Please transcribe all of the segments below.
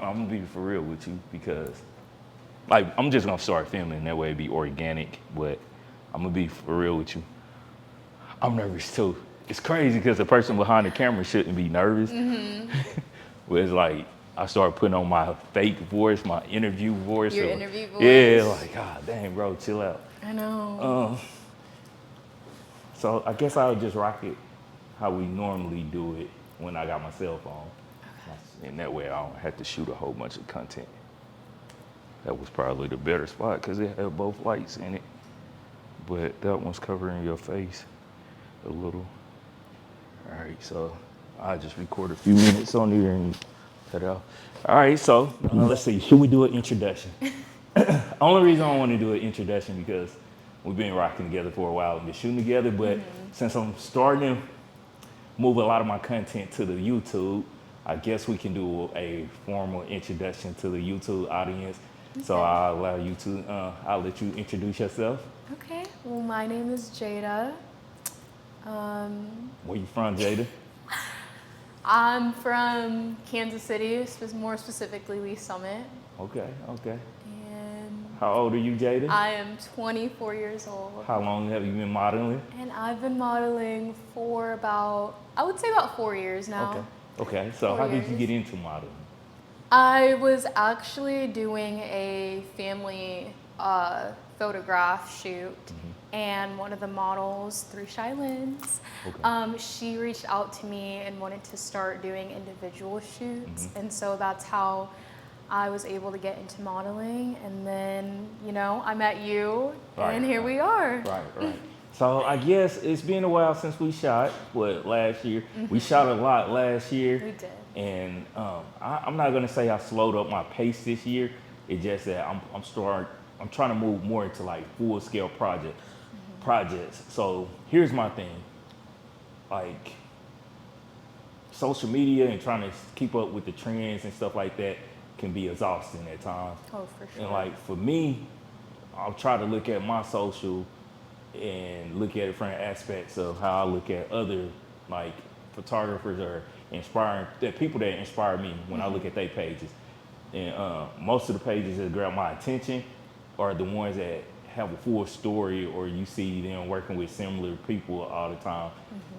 I'm gonna be for real with you because, like, I'm just gonna start filming that way, it'd be organic. But I'm gonna be for real with you. I'm nervous too. It's crazy because the person behind the camera shouldn't be nervous. But it's like I started putting on my fake voice, my interview voice. Your interview voice? Yeah, like, God dang, bro, chill out. I know. So I guess I'll just rock it how we normally do it when I got my cell phone. Okay. And that way I don't have to shoot a whole bunch of content. That was probably the better spot because it had both lights in it. But that one's covering your face a little. All right, so I just record a few minutes on there and cut it off. All right, so let's see. Should we do an introduction? Only reason I want to do an introduction because we've been rocking together for a while and been shooting together. But since I'm starting to move a lot of my content to the YouTube, I guess we can do a formal introduction to the YouTube audience. Okay. So I'll allow you to, I'll let you introduce yourself. Okay, well, my name is Jayda. Where you from, Jayda? I'm from Kansas City, more specifically Lee Summit. Okay. And how old are you, Jayda? I am 24 years old. How long have you been modeling? And I've been modeling for about, I would say about 4 years now. Okay. So how did you get into modeling? I was actually doing a family photograph shoot, and one of the models through Shylins, she reached out to me and wanted to start doing individual shoots, and so that's how I was able to get into modeling. And then, you know, I met you, and here we are. Right. So I guess it's been a while since we shot. Last year? We shot a lot last year. We did. And I'm not gonna say I slowed up my pace this year. It's just that I'm trying to move more into like full scale projects. So here's my thing, like social media and trying to keep up with the trends and stuff like that can be exhausting at times. Oh, for sure. And like for me, I'll try to look at my social and look at it from aspects of how I look at other like photographers or people that inspire me when I look at their pages. And most of the pages that grab my attention are the ones that have a full story, or you see them working with similar people all the time.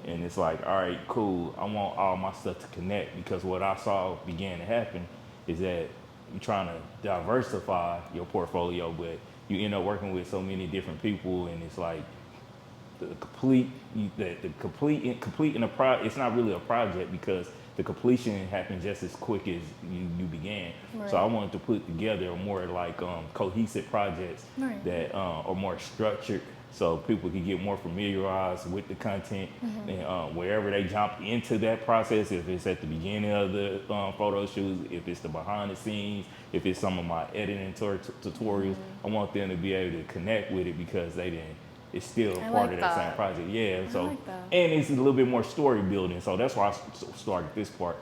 And it's like, all right, cool, I want all my stuff to connect, because what I saw began to happen is that you're trying to diversify your portfolio, but you end up working with so many different people, and it's like completing a project. It's not really a project because the completion happened just as quick as you began. Right. So I wanted to put together a more like cohesive projects that are more structured, so people can get more familiarized with the content. And wherever they jump into that process, if it's at the beginning of the photo shoots, if it's the behind the scenes, if it's some of my editing tutorials, I want them to be able to connect with it because it's still part of that same project. Yeah, so and it's a little bit more story building. So that's why I started this part,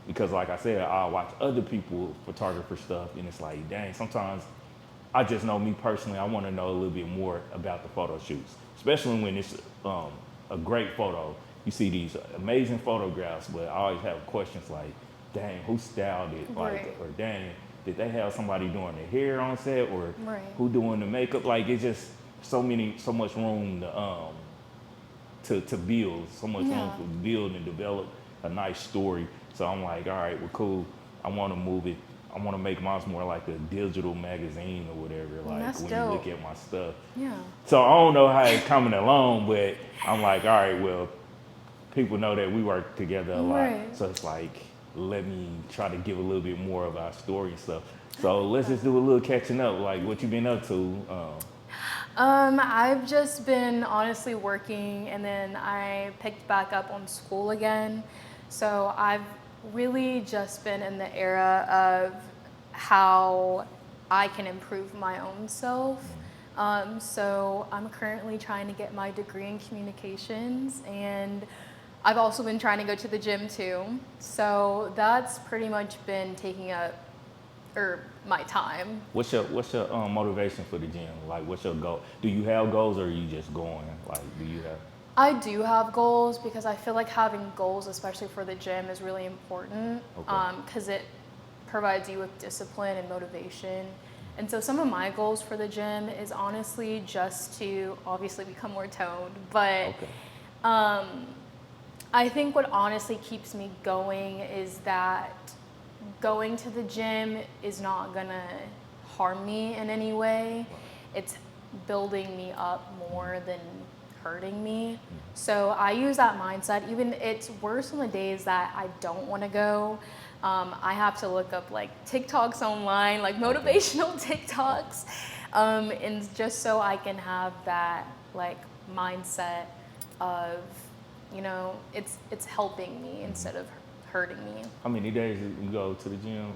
because like I said, I watch other people photographer stuff, and it's like, dang, sometimes I just know, me personally, I want to know a little bit more about the photo shoots, especially when it's a great photo. You see these amazing photographs, but I always have questions like, dang, who styled it? Like, or dang, did they have somebody doing their hair on set, or who doing the makeup? Like, it's just so much room to build, so much room to build and develop a nice story. So I'm like, all right, well, cool. I want to move it. I want to make mine more like a digital magazine or whatever. Like that's when dope. You look at my stuff. Yeah. So I don't know how it's coming along, but I'm like, all right, well, people know that we work together a lot. So it's like, let me try to give a little bit more of our story and stuff. So let's just do a little catching up. Like, what you been up to? I've just been honestly working, and then I picked back up on school again. So I've really just been in the era of how I can improve my own self. So I'm currently trying to get my degree in communications, and I've also been trying to go to the gym too. So that's pretty much been taking up my time. What's your motivation for the gym? Like, what's your goal? Do you have goals, or are you just going? Like, do you have? I do have goals, because I feel like having goals, especially for the gym, is really important. Because provides you with discipline and motivation. And so some of my goals for the gym is honestly just to obviously become more toned, but I think what honestly keeps me going is that going to the gym is not gonna harm me in any way. It's building me up more than hurting me. So I use that mindset. Even it's worse on the days that I don't want to go. I have to look up like TikToks online, like motivational TikToks, and just so I can have that like mindset of, you know, it's helping me instead of hurting me. How many days do you go to the gym?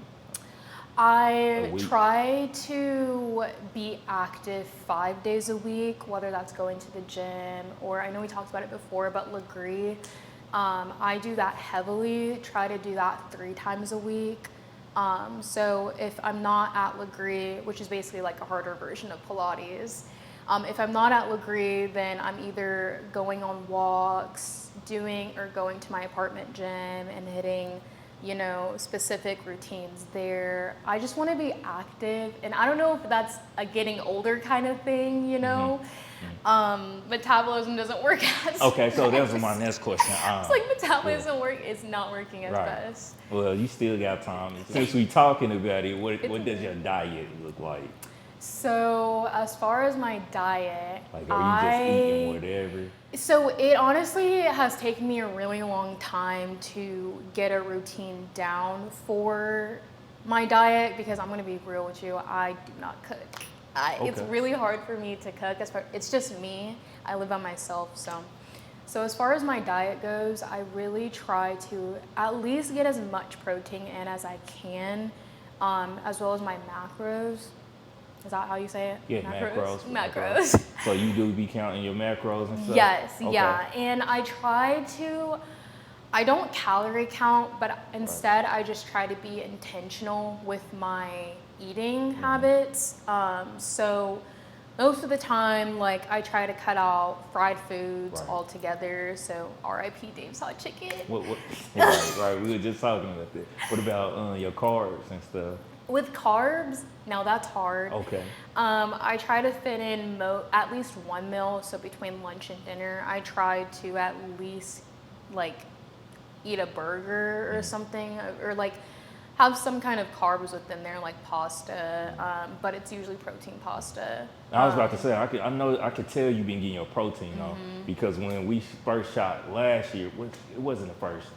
I try to be active 5 days a week, whether that's going to the gym or I know we talked about it before, but Legree, I do that heavily, try to do that 3 times a week. So if I'm not at Legree, which is basically like a harder version of Pilates, if I'm not at Legree, then I'm either going on walks, going to my apartment gym and hitting, you know, specific routines there. I just want to be active, and I don't know if that's a getting older kind of thing, you know. Metabolism doesn't work as Okay, so that best. was my next question. It's like metabolism is not working as best. Well, you still got time. Since we talking about it, what does your diet look like? So as far as my diet, Like, are you just eating whatever? So it honestly has taken me a really long time to get a routine down for my diet because I'm gonna be real with you, I do not cook. It's really hard for me to cook. It's just me. I live by myself, so as far as my diet goes, I really try to at least get as much protein in as I can, as well as my macros. Is that how you say it? Yeah, macros. Macros. So you do be counting your macros and stuff? Yes, yeah. And I don't calorie count, but instead I just try to be intentional with my eating habits. So most of the time, like I try to cut out fried foods altogether. So R.I.P. Dave's Hot Chicken. Right. We were just talking about that. What about your carbs and stuff? With carbs, now that's hard. Okay. I try to fit in at least 1 meal, so between lunch and dinner, I try to at least like eat a burger or something, or like have some kind of carbs within there, like pasta, but it's usually protein pasta. I was about to say, I could tell you've been getting your protein on, because when we first shot last year, it wasn't the first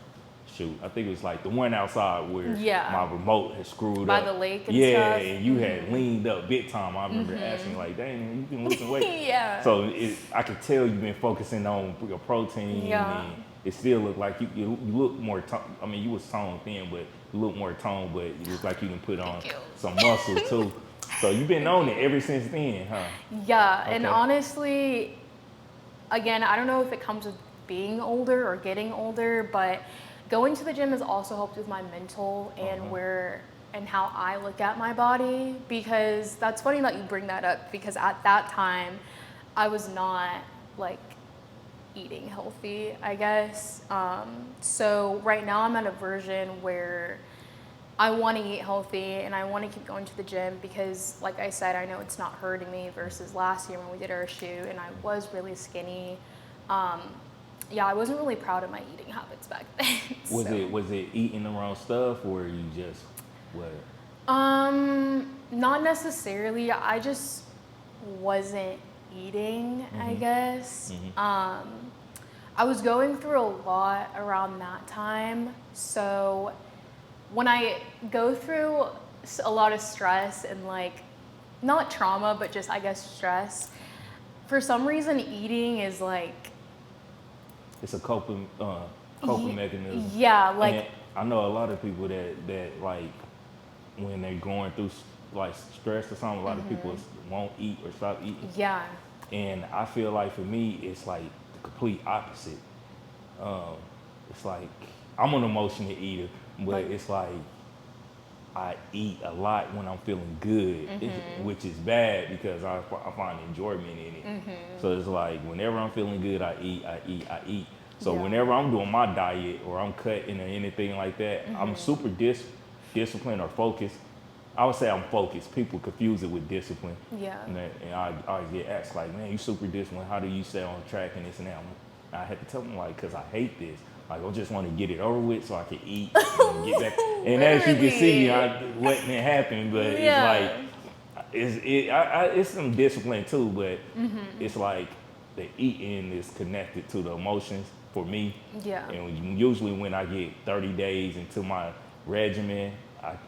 shoot. I think it was like the one outside where my remote had screwed up. By the lake and stuff? Yeah, and you had leaned up big time. I remember asking like, dang, you can lose some weight. Yeah. So I could tell you've been focusing on your protein. And it still looked like you look more, I mean, you was toned thin, but you look more toned, but it looks like you can put on some muscle too. So you've been on it ever since then, huh? Yeah, and honestly, again, I don't know if it comes with being older or getting older, but going to the gym has also helped with my mental and how I look at my body, because that's funny that you bring that up, because at that time I was not like eating healthy, I guess. So right now I'm at a version where I want to eat healthy and I want to keep going to the gym because, like I said, I know it's not hurting me versus last year when we did our shoot and I was really skinny. I wasn't really proud of my eating habits back then. Was it eating the wrong stuff, or you just what? Not necessarily. I just wasn't eating, I guess. I was going through a lot around that time. So when I go through a lot of stress and like, not trauma, but just I guess stress, for some reason eating is like, it's a coping mechanism. Yeah, like and I know a lot of people that like when they're going through like stress or something, a lot of people won't eat or stop eating. Yeah. And I feel like for me, it's like the complete opposite. It's like I'm an emotional eater, but it's like I eat a lot when I'm feeling good, which is bad because I find enjoyment in it. So it's like whenever I'm feeling good, I eat. So whenever I'm doing my diet or I'm cutting or anything like that, I'm super discipline or focus. I would say I'm focused. People confuse it with discipline. Yeah. And I always get asked like, man, you super disciplined. How do you stay on track and this and that? I had to tell them like, cause I hate this. Like I just want to get it over with so I can eat and get back. And as you can see, I wasn't happen, but it's like it's some discipline too. But it's like the eating is connected to the emotions for me. Yeah. And usually when I get 30 days into my regimen,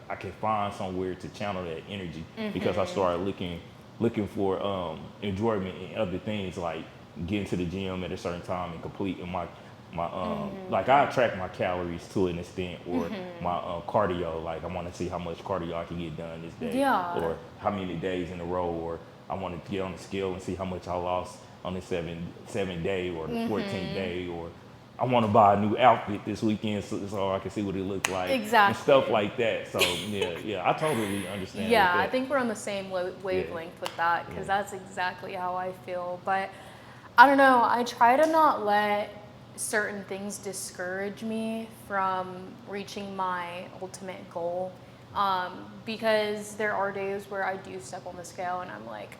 I can find somewhere to channel that energy because I started looking for enjoyment in other things like getting to the gym at a certain time and completing my like I track my calories to an extent or my cardio, like I want to see how much cardio I can get done this day or how many days in a row, or I want to get on the scale and see how much I lost on the 7 day or the 14th day, or I want to buy a new outfit this weekend so I can see what it looks like. Exactly. And stuff like that. So, I totally understand. Yeah, I think we're on the same wavelength with that because that's exactly how I feel. But I don't know, I try to not let certain things discourage me from reaching my ultimate goal because there are days where I do step on the scale and I'm like,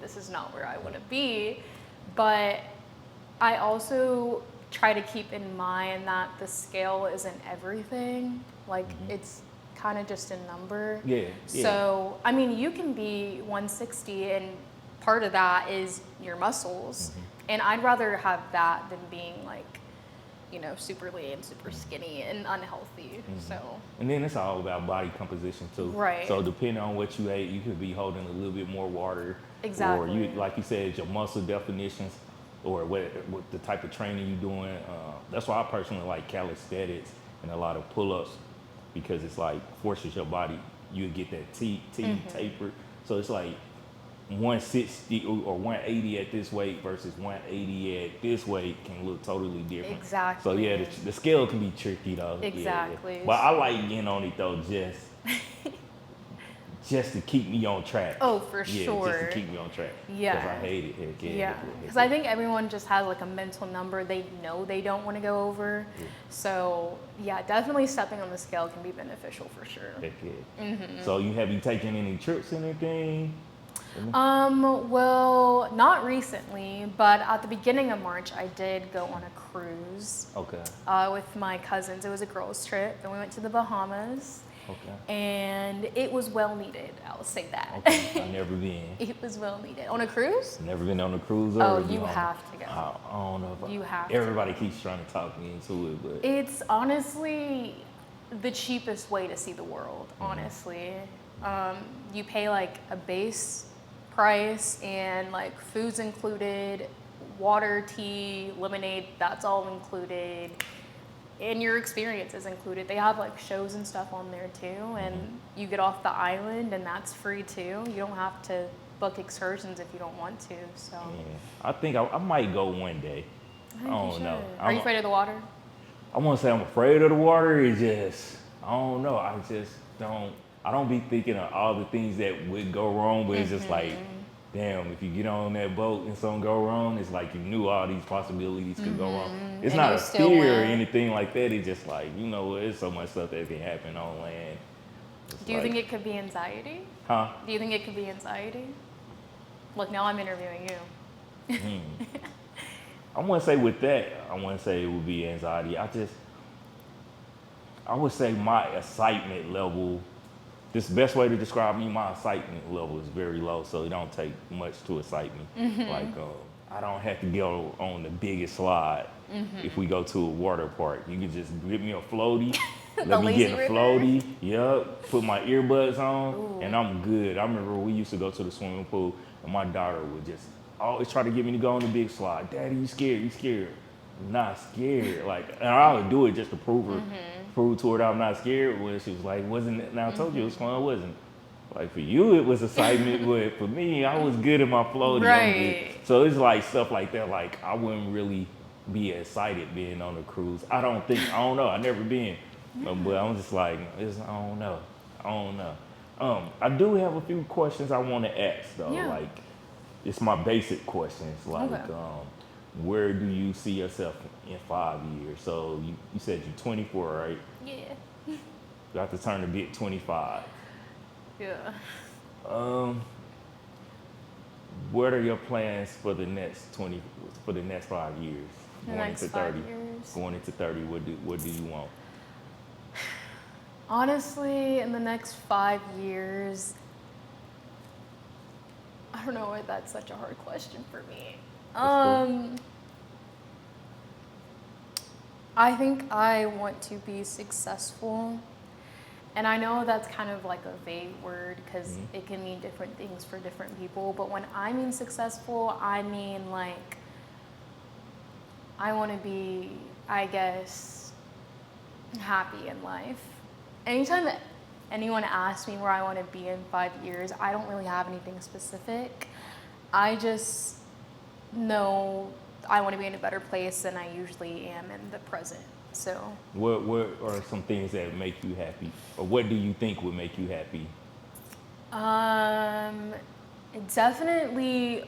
this is not where I want to be. But I also try to keep in mind that the scale isn't everything. Like it's kind of just a number. Yeah. So, I mean, you can be 160 and part of that is your muscles. And I'd rather have that than being like, super lean, super skinny and unhealthy. So. And then it's all about body composition too. Right. So depending on what you ate, you could be holding a little bit more water. Exactly. Or you, like you said, your muscle definitions or what the type of training you're doing. That's why I personally like calisthenics and a lot of pull-ups because it's like forces your body. You get that T taper. So it's like 160 or 180 at this weight versus 180 at this weight can look totally different. Exactly. So the scale can be tricky though. Exactly. Yeah. But I like getting on it though just to keep me on track. Oh, for sure. Just to keck me on track. Yeah. Because I hate it. Heck yeah. Because I think everyone just has like a mental number they know they don't want to go over. Yeah. So yeah, definitely stepping on the scale can be beneficial for sure. Heck yeah. So have you taken any trips or anything? Well, not recently, but at the beginning of March, I did go on a cruise. Okay. With my cousins. It was a girls' trip, and we went to the Bahamas. Okay. And it was well needed. I'll say that. Okay. I've never been. It was well needed. On a cruise? Never been on a cruise. Oh, you have to go. I don't know if you have. Everybody keeps trying to talk me into it, but it's honestly the cheapest way to see the world. Honestly, you pay like a base price and like food's included, water, tea, lemonade. That's all included. And your experience is included. They have like shows and stuff on there too, and you get off the island and that's free too. You don't have to book excursions if you don't want to. So yeah, I think I might go one day. I don't know. Are you afraid of the water? I want to say I'm afraid of the water. It's just I don't know. I just don't. I don't be thinking of all the things that would go wrong, but it's just like, damn, if you get on that boat and something go wrong, it's like you knew all these possibilities could go wrong. It's not a fear or anything like that. It's just like, there's so much stuff that can happen on land. Do you think it could be anxiety? Huh? Do you think it could be anxiety? Look, now I'm interviewing you. I wouldn't say with that, I wouldn't say it would be anxiety. I would say my excitement level, this best way to describe me, my excitement level is very low, so it don't take much to excite me. Like, I don't have to go on the biggest slide if we go to a water park. You can just give me a floaty, let me get in a floaty, put my earbuds on, and I'm good. I remember we used to go to the swimming pool, and my daughter would just always try to get me to go on the big slide. Daddy, you scared? You scared? I'm not scared. And I would do it just to prove to her that I'm not scared. When she was like, wasn't it? Now I told you it was fun. It wasn't. Like for you, it was excitement, but for me, I was good in my floaty. Right. So it's like stuff like that. Like I wouldn't really be excited being on a cruise. I don't know. I've never been. But I'm just like, I don't know. I do have a few questions I want to ask though. Yeah. Like, it's my basic questions. Like, where do you see yourself in 5 years? So you said you're 24, right? Yeah. About to turn a bit 25. Yeah. What are your plans for the next 5 years? The Going next into 5 30. years. Going into 30, what do you want? Honestly, in the next 5 years, I don't know why that's such a hard question for me. That's cool. I think I want to be successful. And I know that's kind of like a vague word because it can mean different things for different people. But when I mean successful, I mean like I want to be, I guess, happy in life. Anytime that anyone asks me where I want to be in 5 years, I don't really have anything specific. I just know I want to be in a better place than I usually am in the present. So What are some things that make you happy, or what do you think would make you happy? definitely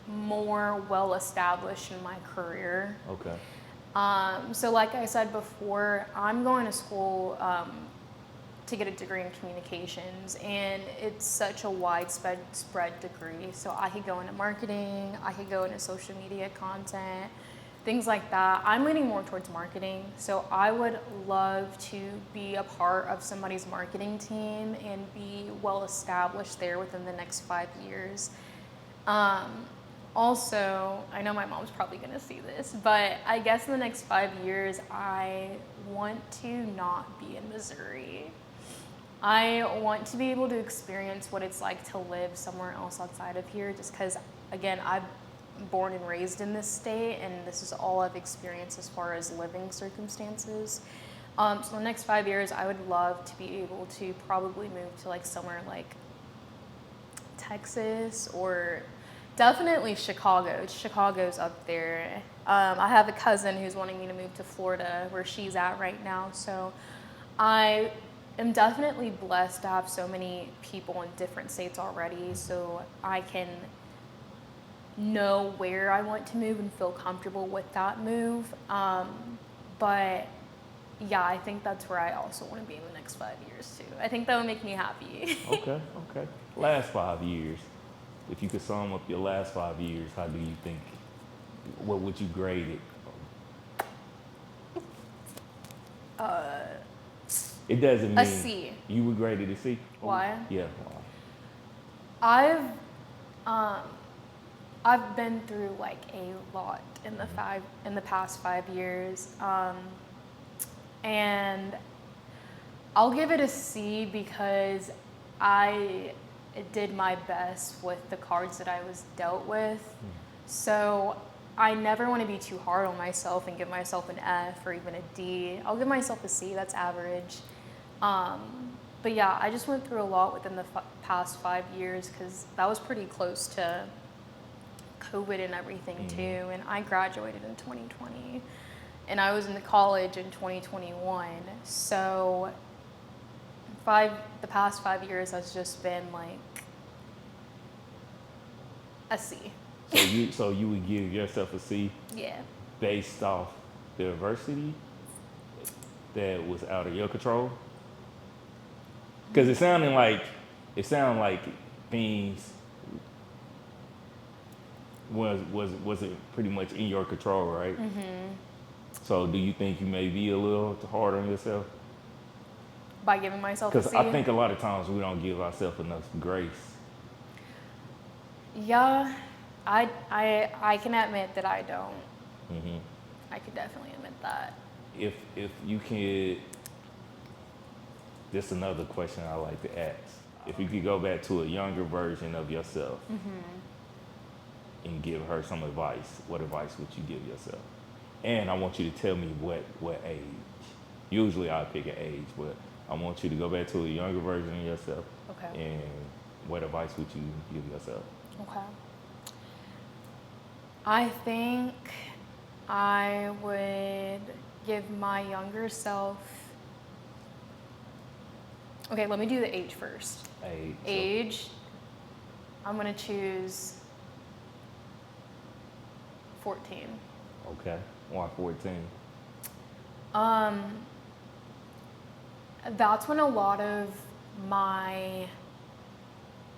more well established in my career. Okay. So like I said before, I'm going to school to get a degree in communications, and it's such a widespread degree. So I could go into marketing, I could go into social media content, things like that. I'm leaning more towards marketing, so I would love to be a part of somebody's marketing team and be well established there within the next 5 years. Also, I know my mom's probably gonna see this, but I guess in the next 5 years, I want to not be in Missouri. I want to be able to experience what it's like to live somewhere else outside of here, just because, again, I'm born and raised in this state, and this is all I've experienced as far as living circumstances. So the next 5 years, I would love to be able to probably move to like somewhere like Texas or definitely Chicago. Chicago's up there. I have a cousin who's wanting me to move to Florida, where she's at right now. So I am definitely blessed to have so many people in different states already, so I can know where I want to move and feel comfortable with that move. But yeah, I think that's where I also want to be in the next 5 years too. I think that would make me happy. Okay. Last 5 years. If you could sum up your last 5 years, how do you think? What would you grade it? It doesn't mean A C. You would grade it a C. Why? Yeah. Why? I've been through like a lot in the past 5 years, and I'll give it a C because I did my best with the cards that I was dealt with. So I never want to be too hard on myself and give myself an F or even a D. I'll give myself a C. That's average. But yeah, I just went through a lot within the past 5 years because that was pretty close to COVID and everything too. And I graduated in 2020 and I was in the college in 2021. So the past 5 years has just been like a C. So you would give yourself a C? Yeah. Based off the adversity that was out of your control? Because it sounded like things wasn't pretty much in your control, right? So do you think you may be a little hard on yourself? By giving myself a C? Because I think a lot of times we don't give ourselves enough grace. Yeah, I can admit that I don't. I could definitely admit that. If you could, this is another question I like to ask. If you could go back to a younger version of yourself and give her some advice, what advice would you give yourself? And I want you to tell me what age. Usually I pick an age, but I want you to go back to a younger version of yourself. Okay. And what advice would you give yourself? Okay. I think I would give my younger self. Okay, let me do the age first. Age. I'm gonna choose 14. Okay. Why 14? that's when a lot of my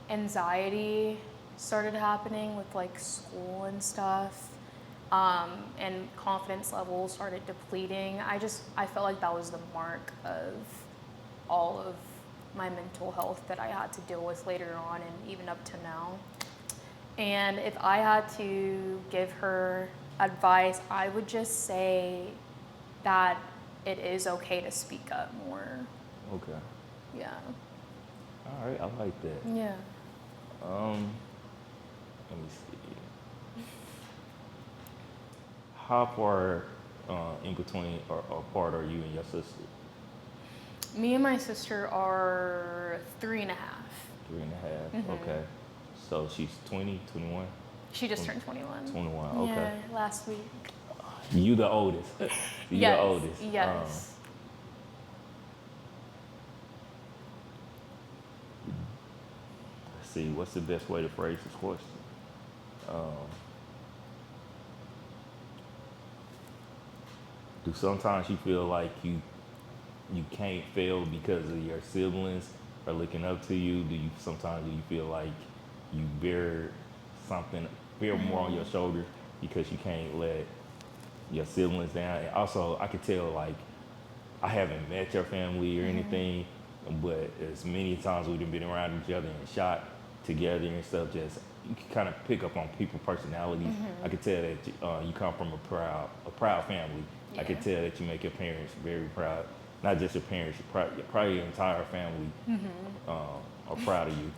anxiety started happening with like school and stuff, and confidence levels started depleting. I felt like that was the mark of all of my mental health that I had to deal with later on and even up to now. And if I had to give her advice, I would just say that it is okay to speak up more. Okay. Yeah. All right, I like that. Yeah. Let me see. How far in between or apart are you and your sister? Me and my sister are 3.5. 3.5. Okay. So she's 20, 21? She just turned 21. 21. Okay. Yeah, last week. You the oldest. You Yes, the oldest. yes. Let's see. What's the best way to phrase this question? Do sometimes you feel like you can't fail because of your siblings are looking up to you? Do you feel like you bear more on your shoulder because you can't let your siblings down? And also, I could tell, like, I haven't met your family or anything, but as many times we've been around each other and shot together and stuff, just you can kind of pick up on people's personalities. I could tell that you come from a proud family. I could tell that you make your parents very proud. Not just your parents, probably your entire family are proud of you.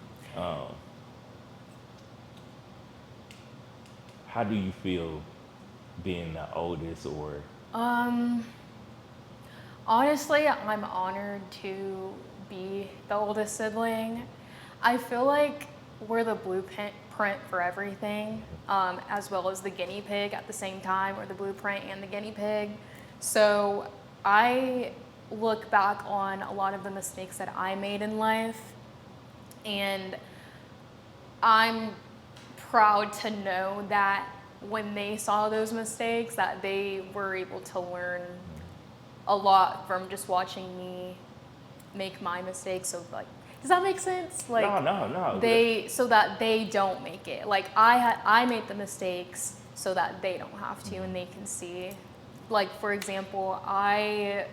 How do you feel being the oldest, or? Honestly, I'm honored to be the oldest sibling. I feel like we're the blueprint for everything, as well as the guinea pig at the same time. We're the blueprint and the guinea pig. So I look back on a lot of the mistakes that I made in life, and I'm proud to know that when they saw those mistakes, that they were able to learn a lot from just watching me make my mistakes. So, like, does that make sense? Like, No. so that they don't make it. Like, I made the mistakes so that they don't have to, and they can see. Like, for example, I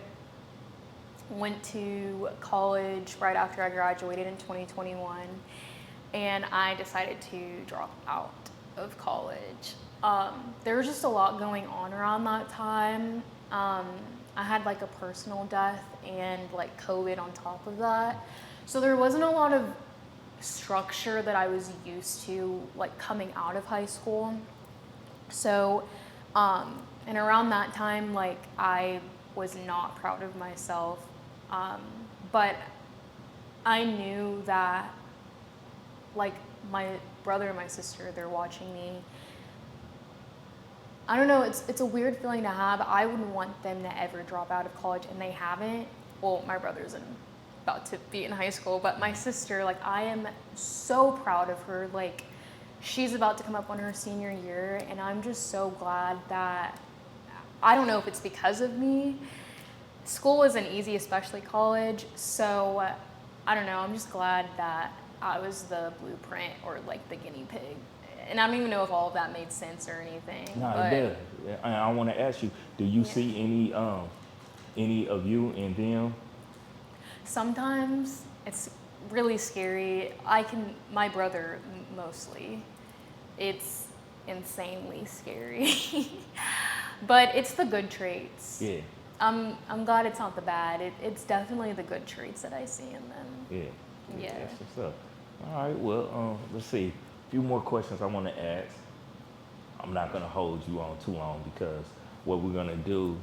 went to college right after I graduated in 2021, and I decided to drop out of college. There was just a lot going on around that time. I had like a personal death and like COVID on top of that. So there wasn't a lot of structure that I was used to like coming out of high school. So, and around that time, like I was not proud of myself. But I knew that like my brother and my sister, they're watching me. I don't know, it's a weird feeling to have. I wouldn't want them to ever drop out of college, and they haven't. Well, my brother's about to be in high school, but my sister, like, I am so proud of her. Like, she's about to come up on her senior year, and I'm just so glad that, I don't know if it's because of me. School isn't easy, especially college, so I don't know, I'm just glad that I was the blueprint or like the guinea pig. And I don't even know if all of that made sense or anything. No, it does. Yeah, I want to ask you, do you see any of you in them? Sometimes it's really scary. My brother mostly, it's insanely scary. But it's the good traits. Yeah. I'm glad it's not the bad. It's definitely the good traits that I see in them. Yeah. That's what's up. All right, well, let's see. A few more questions I want to ask. I'm not going to hold you on too long because what we're going to do,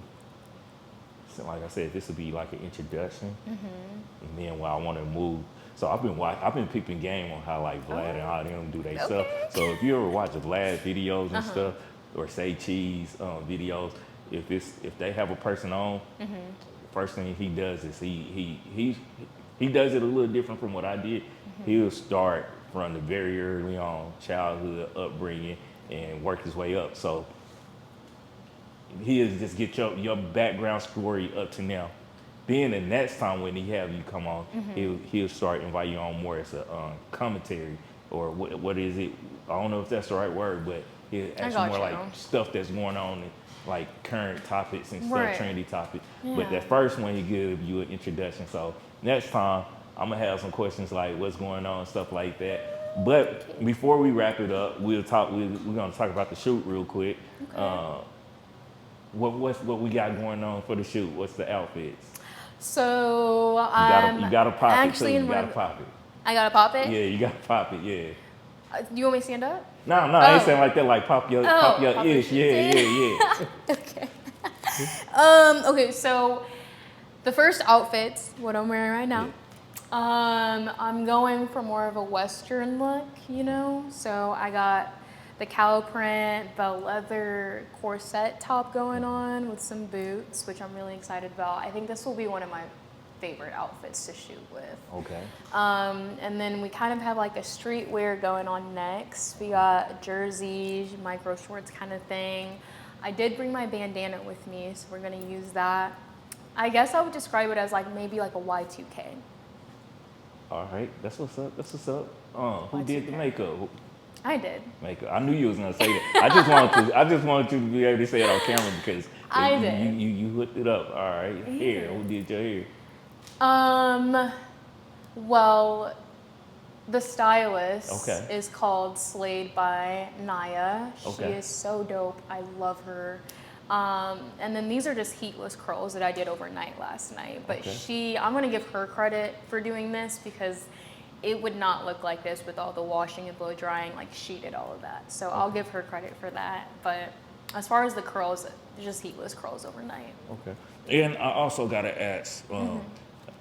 so like I said, this will be like an introduction. And then I want to move. So I've been peeping game on how like Vlad and all them do their stuff. So if you ever watch Vlad videos and stuff, or Say Cheese videos, if they have a person on, first thing he does is he does it a little different from what I did. He'll start from the very early on, childhood, upbringing, and work his way up. So he'll just get your background story up to now, then the next time when he have you come on, he'll start inviting you on more as a commentary or what is it? I don't know if that's the right word, but he'll ask you more like stuff that's going on, and like current topics and stuff, trendy topics. Yeah. But that first one, he give you an introduction. So next time, I'm gonna have some questions like what's going on, stuff like that. But before we wrap it up, we're gonna talk about the shoot real quick. Okay. What we got going on for the shoot? What's the outfits? So You gotta pop actually it too. You gotta pop it. I gotta pop it. Yeah, you gotta pop it. Yeah. Do you want me to stand up? No, I ain't saying like that. Like pop your ish. Yeah. Okay. Okay. So the first outfits, what I'm wearing right now. Yeah. I'm going for more of a Western look, you know. So I got the cow print, the leather corset top going on with some boots, which I'm really excited about. I think this will be one of my favorite outfits to shoot with. Okay. And then we kind of have like a streetwear going on next. We got a jersey, micro shorts kind of thing. I did bring my bandana with me, so we're gonna use that. I guess I would describe it as like maybe like a Y2K. All right, that's what's up. Who did the makeup? I did. Makeup. I knew you was gonna say that. I just wanted you to be able to say it on camera because I did. You hooked it up. All right. Yeah. Hair. Who did your hair? Well, the stylist Okay. is called Slayed by Naya. She Okay. is so dope. I love her. And then these are just heatless curls that I did overnight last night. But Okay. I'm gonna give her credit for doing this because it would not look like this with all the washing and blow drying. Like she did all of that. So I'll give her credit for that. But as far as the curls, just heatless curls overnight. Okay. And I also gotta ask,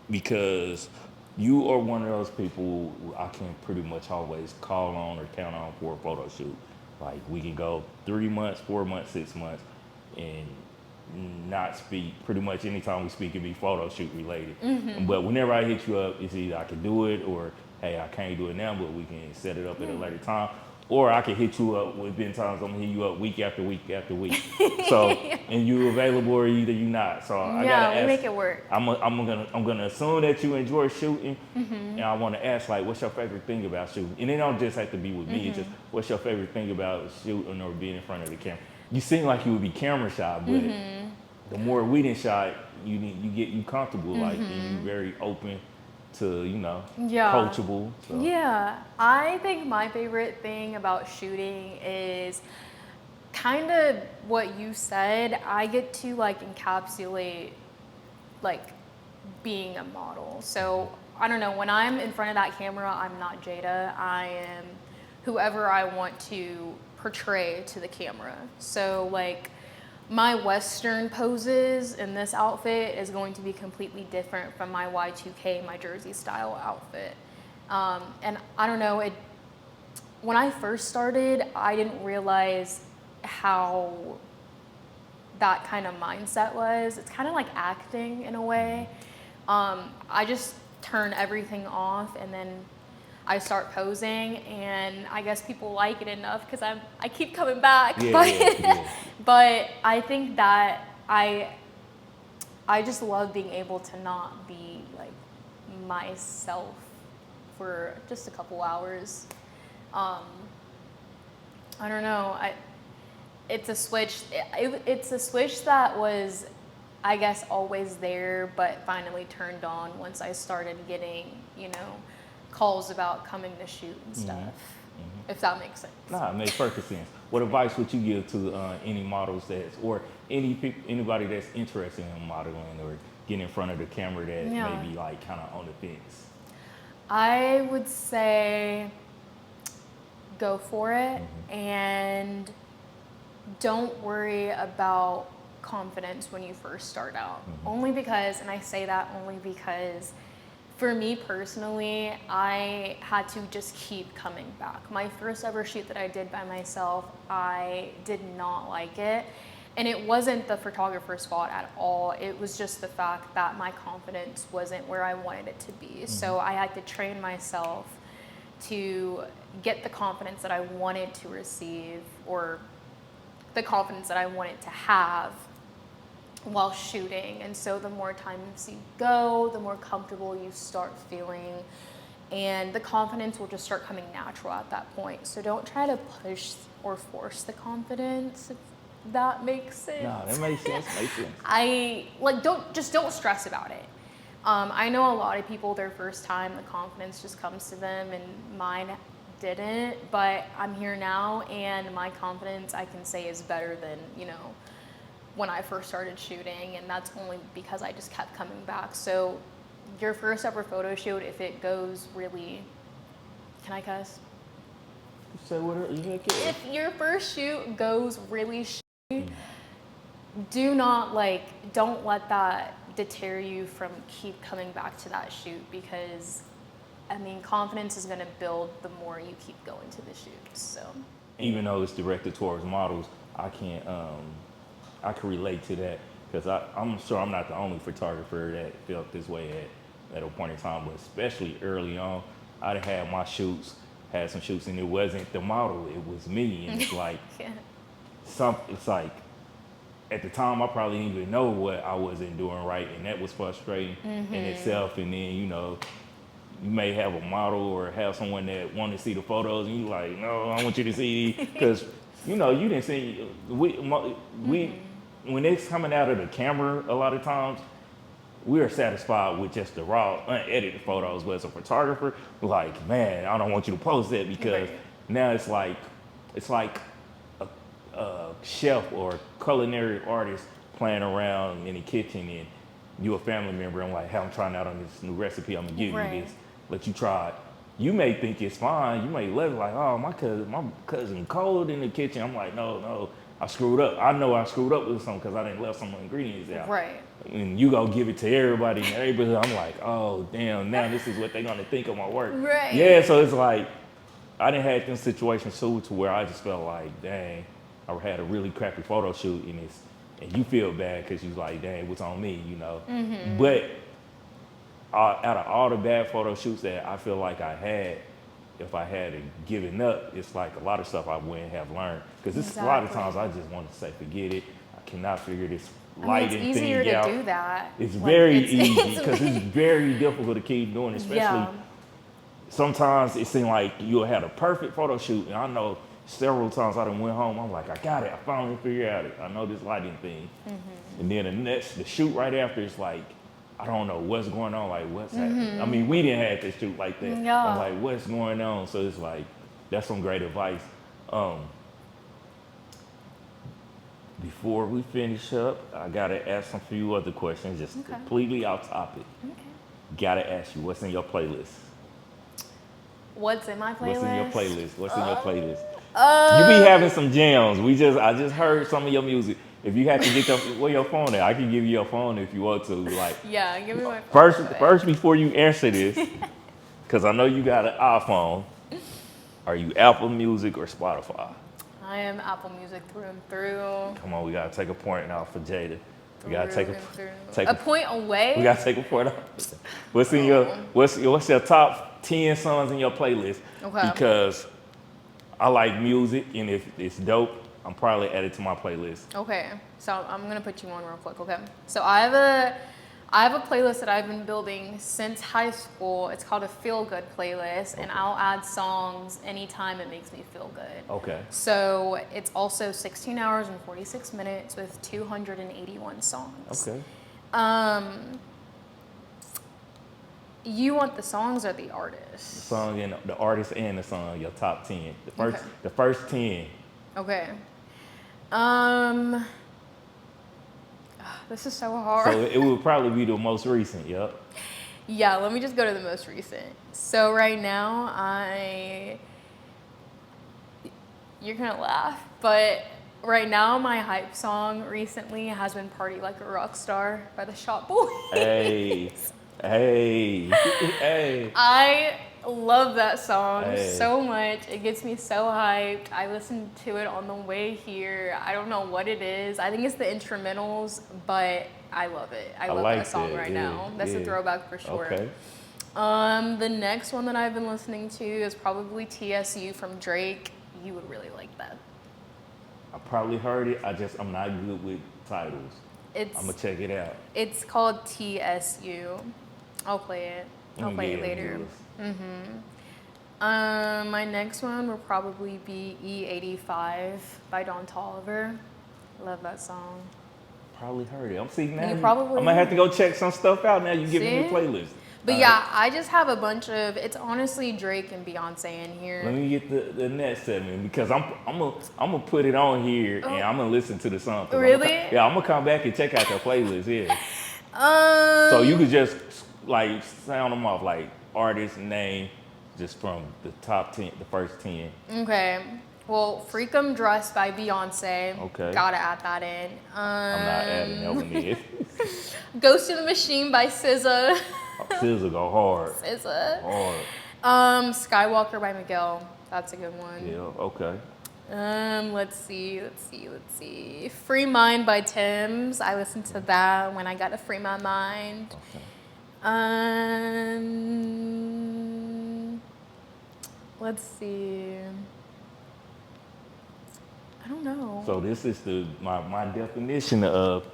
because you are one of those people I can pretty much always call on or count on for a photo shoot. Like we can go 3 months, 4 months, 6 months, and not speak. Pretty much anytime we speak, it be photo shoot related. But whenever I hit you up, it's either I can do it or hey, I can't do it now, but we can set it up at a later time. Or I can hit you up with been times I'm gonna hit you up week after week after week. So and you available or either you not. So I gotta ask, we make it work. I'm gonna assume that you enjoy shooting, and I want to ask like, what's your favorite thing about shooting? And it don't just have to be with me. It's just what's your favorite thing about shooting or being in front of the camera? You seem like you would be camera shy, but the more we done shot, you comfortable like, and you very open to coachable. So. Yeah, I think my favorite thing about shooting is kind of what you said. I get to like encapsulate like being a model. So I don't know, when I'm in front of that camera, I'm not Jayda. I am whoever I want to portray to the camera. So like my Western poses in this outfit is going to be completely different from my Y2K, my Jersey style outfit. And I don't know, when I first started, I didn't realize how that kind of mindset was. It's kind of like acting in a way. I just turn everything off and then I start posing, and I guess people like it enough because I keep coming back. But I think that I just love being able to not be like myself for just a couple hours. I don't know. It's a switch. It's a switch that was, I guess, always there, but finally turned on once I started getting, calls about coming to shoot and stuff, if that makes sense. Nah, it makes perfect sense. What advice would you give to any models or anybody that's interested in modeling or getting in front of the camera that may be like kind of on the fence? I would say go for it and don't worry about confidence when you first start out. Only because, and I say that only because for me personally, I had to just keep coming back. My first ever shoot that I did by myself, I did not like it. And it wasn't the photographer's fault at all. It was just the fact that my confidence wasn't where I wanted it to be. So I had to train myself to get the confidence that I wanted to receive, or the confidence that I wanted to have while shooting. And so the more times you go, the more comfortable you start feeling, and the confidence will just start coming natural at that point. So don't try to push or force the confidence, if that makes sense. No, that makes sense. Makes sense. Don't stress about it. I know a lot of people, their first time, the confidence just comes to them, and mine didn't, but I'm here now, and my confidence, I can say, is better than, when I first started shooting, and that's only because I just kept coming back. So your first ever photo shoot, if it goes really, can I cuss? Say whatever you make it. If your first shoot goes really shitty, don't let that deter you from keep coming back to that shoot, because confidence is going to build the more you keep going to the shoots. So even though it's directed towards models, I can relate to that, because I'm sure I'm not the only photographer that felt this way at a point in time, but especially early on, I'd had my shoots, had some shoots, and it wasn't the model, it was me. And it's like, it's like, at the time, I probably didn't even know what I wasn't doing right, and that was frustrating in itself. And then, you may have a model or have someone that want to see the photos, and you like, no, I want you to see these, because, you didn't see, when it's coming out of the camera, a lot of times, we are satisfied with just the raw, unedited photos. But as a photographer, we're like, man, I don't want you to post that, because now it's like a chef or culinary artist playing around in the kitchen, and you a family member. I'm like, hey, I'm trying out on this new recipe. I'm gonna give you this. Let you try it. You may think it's fine. You may love it, like, oh, my cousin cold in the kitchen. I'm like, no, I screwed up. I know I screwed up with something because I didn't left some ingredients out. Right. And you go give it to everybody, and everybody, I'm like, oh, damn, now this is what they're gonna think of my work. Right. Yeah, so it's like, I done had them situations too, to where I just felt like, dang, I had a really crappy photo shoot, and you feel bad because you're like, dang, what's on me, But out of all the bad photo shoots that I feel like I had, if I had given up, it's like a lot of stuff I wouldn't have learned. Because a lot of times I just want to say, forget it. I cannot figure this lighting thing out. It's easier to do that. It's very easy, because it's very difficult to keep doing, especially sometimes it seems like you'll have a perfect photo shoot, and I know several times I done went home, I'm like, I got it, I finally figured out it. I know this lighting thing. And then the shoot right after, it's like, I don't know what's going on, like what's happening. We didn't have to shoot like that. Yeah. I'm like, what's going on? So it's like, that's some great advice. Before we finish up, I gotta ask some few other questions, just completely off topic. Okay. Gotta ask you, what's in your playlist? What's in my playlist? What's in your playlist? You be having some jams. I just heard some of your music. If you have to get where your phone at, I can give you your phone if you want to. Like, yeah, give me my phone. First, before you answer this, because I know you got an iPhone, are you Apple Music or Spotify? I am Apple Music through and through. Come on, we gotta take a point now for Jayda. We gotta take a point away. We gotta take a point off. What's your top 10 songs in your playlist? Okay. Because I like music, and if it's dope, I'm probably add it to my playlist. Okay, so I'm gonna put you on real quick. Okay, so I have a playlist that I've been building since high school. It's called a Feel Good playlist, and I'll add songs anytime it makes me feel good. Okay. So it's also 16 hours and 46 minutes with 281 songs. Okay. You want the songs or the artist? The song and the artist and the song, your top 10. The first 10. Okay. This is so hard. So it would probably be the most recent, yep. Yeah, let me just go to the most recent. So right now, you're gonna laugh, but right now my hype song recently has been Party Like a Rock Star by the Shop Boys. Hey. I love that song so much. It gets me so hyped. I listened to it on the way here. I don't know what it is. I think it's the instrumentals, but I love it. I love that song right now. That's a throwback for sure. Okay. The next one that I've been listening to is probably TSU from Drake. You would really like that. I probably heard it. I'm not good with titles. It's I'm gonna check it out. It's called TSU. I'll play it. I'll play it later. My next one will probably be E85 by Don Toliver. Love that song. Probably heard it. I'm seeing now. Probably. I might have to go check some stuff out now. You giving me a playlist. But yeah, I just have a bunch of. It's honestly Drake and Beyonce in here. Let me get the next segment because I'm gonna put it on here and I'm gonna listen to the song. Really? I'm gonna come back and check out the playlist. Yeah. So you could just like sound them off, like artist name, just from the top 10, the first 10. Okay. Well, Freak 'Em Dressed by Beyonce. Okay. Gotta add that in. I'm not adding that one in. Ghost in the Machine by SZA. SZA go hard. SZA. Hard. Skywalker by Miguel. That's a good one. Yeah, okay. Let's see. Free Mind by Tim's. I listened to that when I got to free my mind. Okay. Let's see. I don't know. So this is my definition of.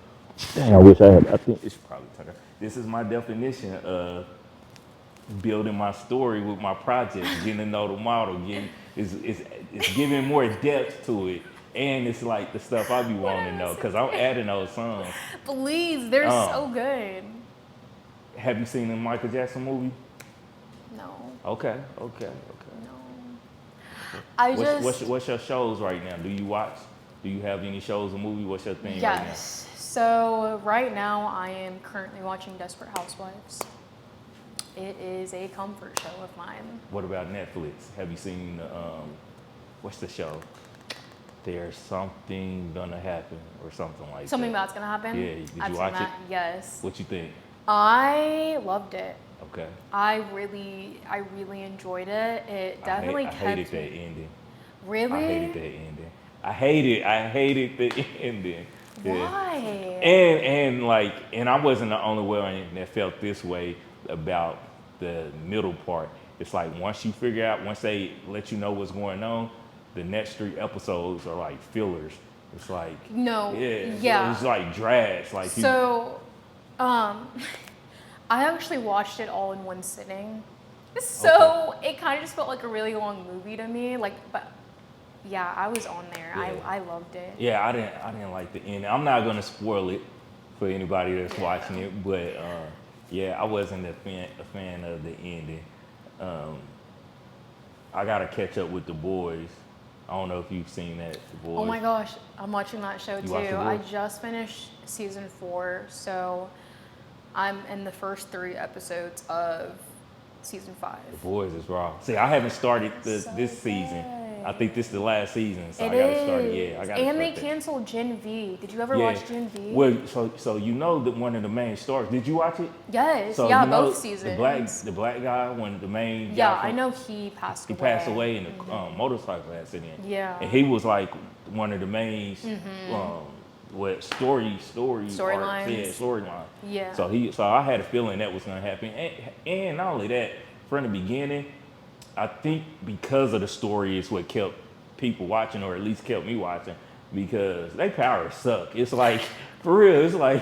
Dang, I wish I had. I think it's probably Tucker. This is my definition of building my story with my project, getting to know the model, it's giving more depth to it, and it's like the stuff I be wanting to know because I'm adding those songs. Please, they're so good. Have you seen the Michael Jackson movie? No. Okay. No. What's your shows right now? Do you watch? Do you have any shows or movies? What's your thing right now? Yes. So right now I am currently watching Desperate Housewives. It is a comfort show of mine. What about Netflix? Have you seen what's the show? There's something gonna happen or something like Something that. that's gonna happen? Yeah, did you watch it? Yes. What you think? I loved it. Okay. I really enjoyed it. It definitely I hated that ending. Really? I hated that ending. I hated the ending. Why? And I wasn't the only one that felt this way about the middle part. It's like once they let you know what's going on, the next 3 episodes are like fillers. It's like it's like drags. Like I actually watched it all in one sitting, so it kind of just felt like a really long movie to me. But yeah, I was on there. Yeah. I loved it. Yeah, I didn't like the ending. I'm not gonna spoil it for anybody that's watching it, but I wasn't a fan of the ending. I gotta catch up with The Boys. I don't know if you've seen that, The Boys. Oh my gosh, I'm watching that show too. The I just finished season 4, so I'm in the first 3 episodes of season 5. The Boys is raw. See, I haven't started this season. I think this is the last season, so I gotta start it. Yeah, I gotta. And they canceled Gen V. Did you ever watch Gen V? Well, so you know that one of the main stars. Did you watch it? Yes. So yeah, you know both seasons. The black guy, one of the main. Yeah, I know he passed away. He passed away in a motorcycle accident. Yeah. And he was like one of the main. Storylines. Yeah, storyline. Yeah. So I had a feeling that was gonna happen, and not only that, from the beginning, I think because of the story is what kept people watching, or at least kept me watching, because they powers suck. It's like, for real, it's like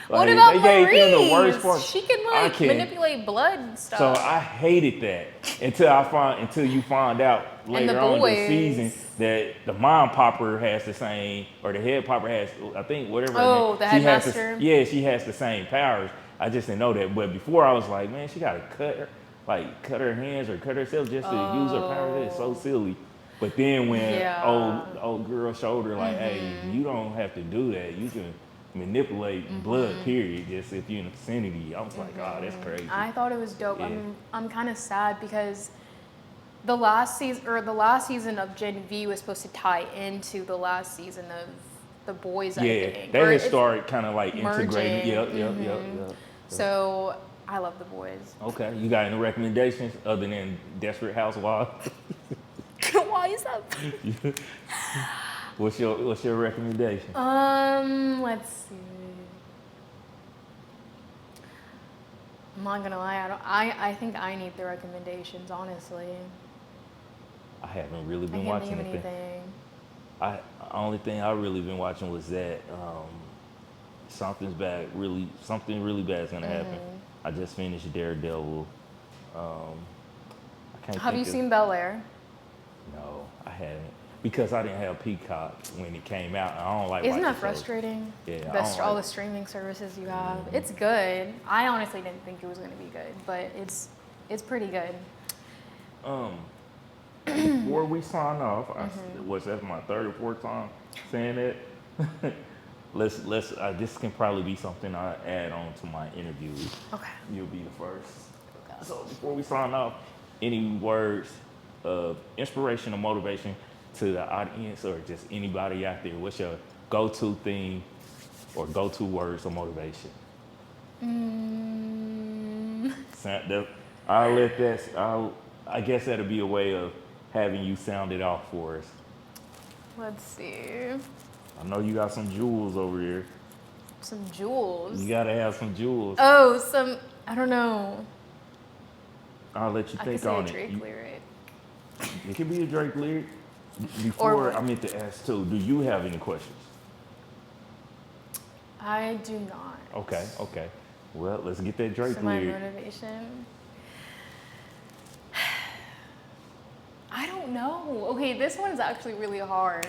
what about they Maurice? gave him the worst part. She can manipulate blood and stuff. So I hated that until you find out later on in the season that the mom popper has the same, or the head popper has, I think, whatever. Oh, the headmaster. She has the same powers. I just didn't know that. But before I was like, man, she got to cut her hands or cut herself just to use her powers. It's so silly. But then when old girl showed her like, hey, you don't have to do that. You can manipulate blood, period, just if you're in the vicinity. I was like, oh, that's crazy. I thought it was dope. Yeah. I'm kind of sad because the last season of Gen V was supposed to tie into the last season of The Boys, I think. They had started kind of like integrating. Yep. So I love The Boys. Okay, you got any recommendations other than Desperate Housewives? Why is that? What's your recommendation? Let's see. I'm not gonna lie, I think I need the recommendations, honestly. I haven't really been I can't watching think of anything. The only thing I really been watching was that something really bad is gonna happen. I just finished Daredevil. I can't Have think you of- seen Bel Air? No, I haven't. Because I didn't have Peacock when it came out. And I don't like Isn't watching that shows. frustrating? Yeah, I The don't all like- the streaming services you have. It's good. I honestly didn't think it was going to be good, but it's pretty good. Before we sign off, that's my third or fourth time saying that. let's this can probably be something I add on to my interviews. Okay. You'll be the first. So before we sign off, any words of inspiration or motivation to the audience or just anybody out there? What's your go-to thing or go-to words of motivation? I guess that'll be a way of having you sound it off for us. Let's see. I know you got some jewels over here. Some jewels. You gotta have some jewels. Oh, I don't know. I'll let you I could think say on a Drake it. lyric. It could be a Drake lyric. Before, Or- I meant to ask too, do you have any questions? I do not. Okay. Well, let's get that Drake So my lyric. motivation. I don't know. Okay, this one's actually really hard.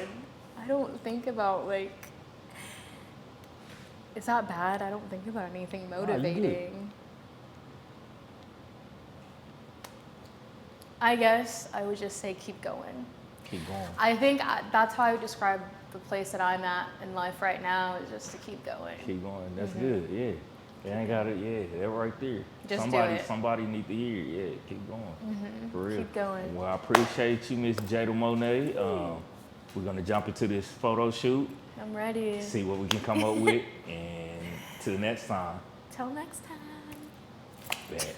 I don't think about like. Is that bad? I don't think about anything you good. motivating. I guess I would just say keep going. Keep going. I think that's how I would describe the place that I'm at in life right now is just to keep going. Keep going. That's good. Yeah. You ain't got it. Yeah, that right there. Just do it. Somebody need to hear it. Yeah, keep going. For real. Keep going. Well, I appreciate you, Miss Jayda Monae. We're gonna jump into this photo shoot, I'm ready. see what we can come up with, and till next time. Till next time. Bet.